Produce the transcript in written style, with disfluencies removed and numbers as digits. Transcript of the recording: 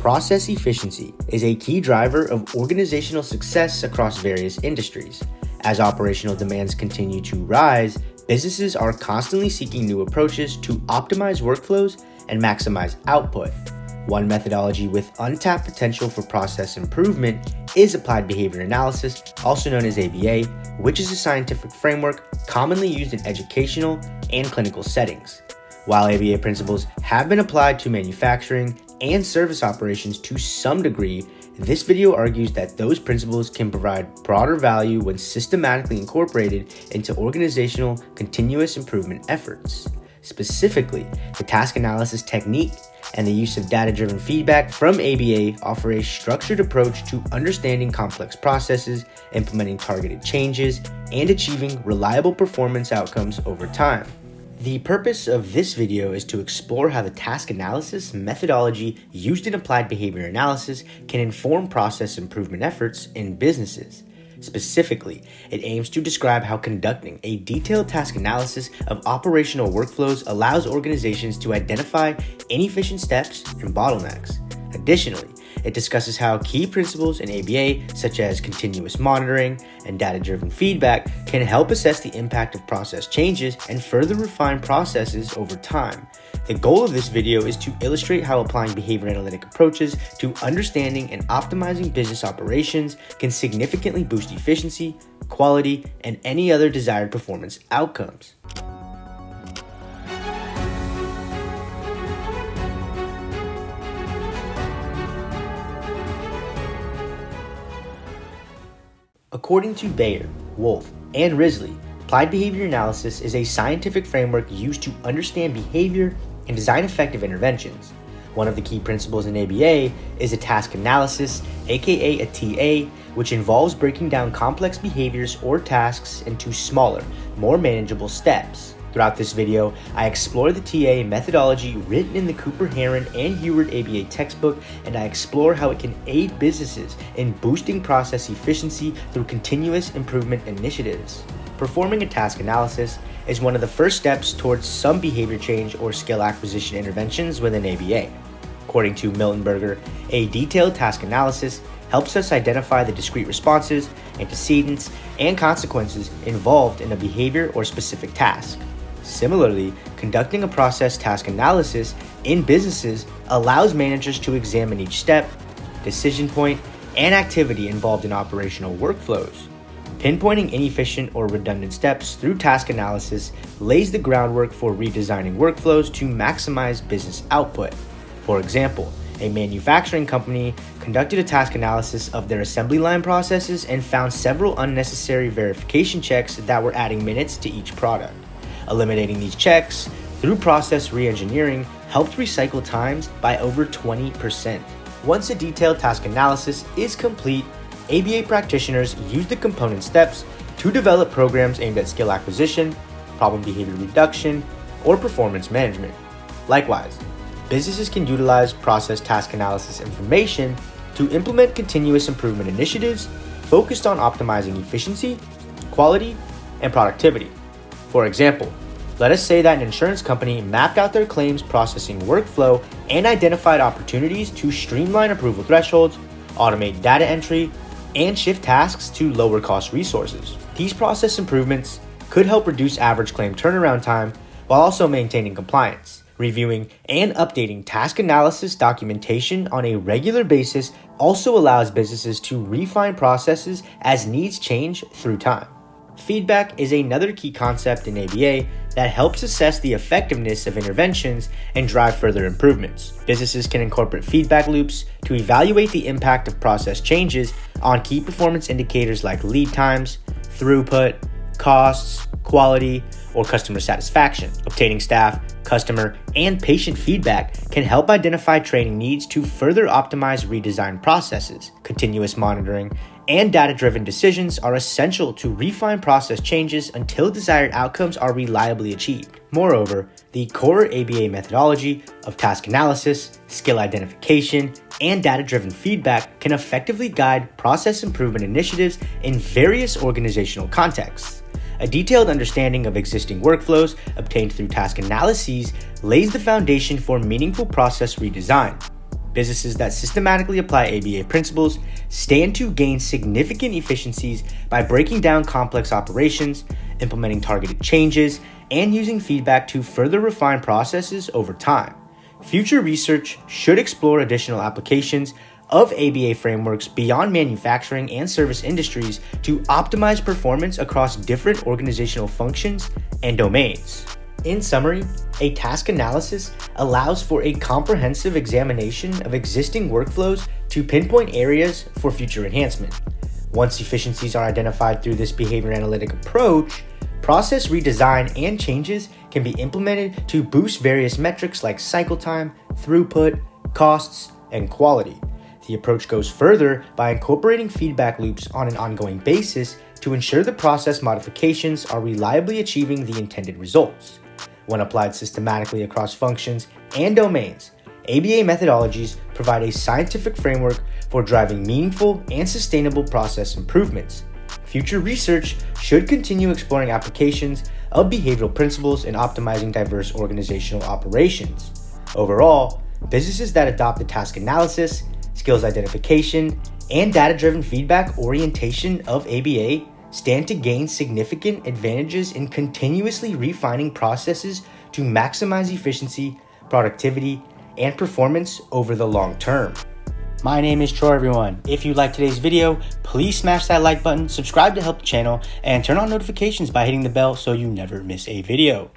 Process efficiency is a key driver of organizational success across various industries. As operational demands continue to rise, businesses are constantly seeking new approaches to optimize workflows and maximize output. One methodology with untapped potential for process improvement is applied behavior analysis, also known as ABA, which is a scientific framework commonly used in educational and clinical settings. While ABA principles have been applied to manufacturing and service operations to some degree, this video argues that those principles can provide broader value when systematically incorporated into organizational continuous improvement efforts. Specifically, the task analysis technique and the use of data-driven feedback from ABA offer a structured approach to understanding complex processes, implementing targeted changes, and achieving reliable performance outcomes over time. The purpose of this video is to explore how the task analysis methodology used in applied behavior analysis can inform process improvement efforts in businesses. Specifically, it aims to describe how conducting a detailed task analysis of operational workflows allows organizations to identify inefficient steps and bottlenecks. Additionally, it discusses how key principles in ABA, such as continuous monitoring and data-driven feedback, can help assess the impact of process changes and further refine processes over time. The goal of this video is to illustrate how applying behavior analytic approaches to understanding and optimizing business operations can significantly boost efficiency, quality, and any other desired performance outcomes. According to Bayer, Wolf, and Risley, applied behavior analysis is a scientific framework used to understand behavior and design effective interventions. One of the key principles in ABA is a task analysis, aka a TA, which involves breaking down complex behaviors or tasks into smaller, more manageable steps. Throughout this video, I explore the TA methodology written in the Cooper, Heron, and Heward ABA textbook, and I explore how it can aid businesses in boosting process efficiency through continuous improvement initiatives. Performing a task analysis is one of the first steps towards some behavior change or skill acquisition interventions within ABA. According to Miltenberger, a detailed task analysis helps us identify the discrete responses, antecedents, and consequences involved in a behavior or specific task. Similarly, conducting a process task analysis in businesses allows managers to examine each step, decision point, and activity involved in operational workflows. Pinpointing inefficient or redundant steps through task analysis lays the groundwork for redesigning workflows to maximize business output. For example, a manufacturing company conducted a task analysis of their assembly line processes and found several unnecessary verification checks that were adding minutes to each product. Eliminating these checks through process re-engineering helped recycle times by over 20%. Once a detailed task analysis is complete, ABA practitioners use the component steps to develop programs aimed at skill acquisition, problem behavior reduction, or performance management. Likewise, businesses can utilize process task analysis information to implement continuous improvement initiatives focused on optimizing efficiency, quality, and productivity. For example, let us say that an insurance company mapped out their claims processing workflow and identified opportunities to streamline approval thresholds, automate data entry, and shift tasks to lower cost resources. These process improvements could help reduce average claim turnaround time while also maintaining compliance. Reviewing and updating task analysis documentation on a regular basis also allows businesses to refine processes as needs change through time. Feedback is another key concept in ABA that helps assess the effectiveness of interventions and drive further improvements. Businesses can incorporate feedback loops to evaluate the impact of process changes on key performance indicators like lead times, throughput, costs, quality, or customer satisfaction. Obtaining staff, customer, and patient feedback can help identify training needs to further optimize redesigned processes. Continuous monitoring and data-driven decisions are essential to refine process changes until desired outcomes are reliably achieved. Moreover, the core ABA methodology of task analysis, skill identification, and data-driven feedback can effectively guide process improvement initiatives in various organizational contexts. A detailed understanding of existing workflows obtained through task analyses lays the foundation for meaningful process redesign. Businesses that systematically apply ABA principles stand to gain significant efficiencies by breaking down complex operations, implementing targeted changes, and using feedback to further refine processes over time. Future research should explore additional applications of ABA frameworks beyond manufacturing and service industries to optimize performance across different organizational functions and domains. In summary, a task analysis allows for a comprehensive examination of existing workflows to pinpoint areas for future enhancement. Once efficiencies are identified through this behavior analytic approach, process redesign and changes can be implemented to boost various metrics like cycle time, throughput, costs, and quality. The approach goes further by incorporating feedback loops on an ongoing basis to ensure the process modifications are reliably achieving the intended results. When applied systematically across functions and domains, ABA methodologies provide a scientific framework for driving meaningful and sustainable process improvements. Future research should continue exploring applications of behavioral principles in optimizing diverse organizational operations. Overall, businesses that adopt the task analysis, skills identification, and data-driven feedback orientation of ABA stand to gain significant advantages in continuously refining processes to maximize efficiency, productivity, and performance over the long term. My name is Troy, everyone. If you liked today's video, please smash that like button, subscribe to help the channel, and turn on notifications by hitting the bell so you never miss a video.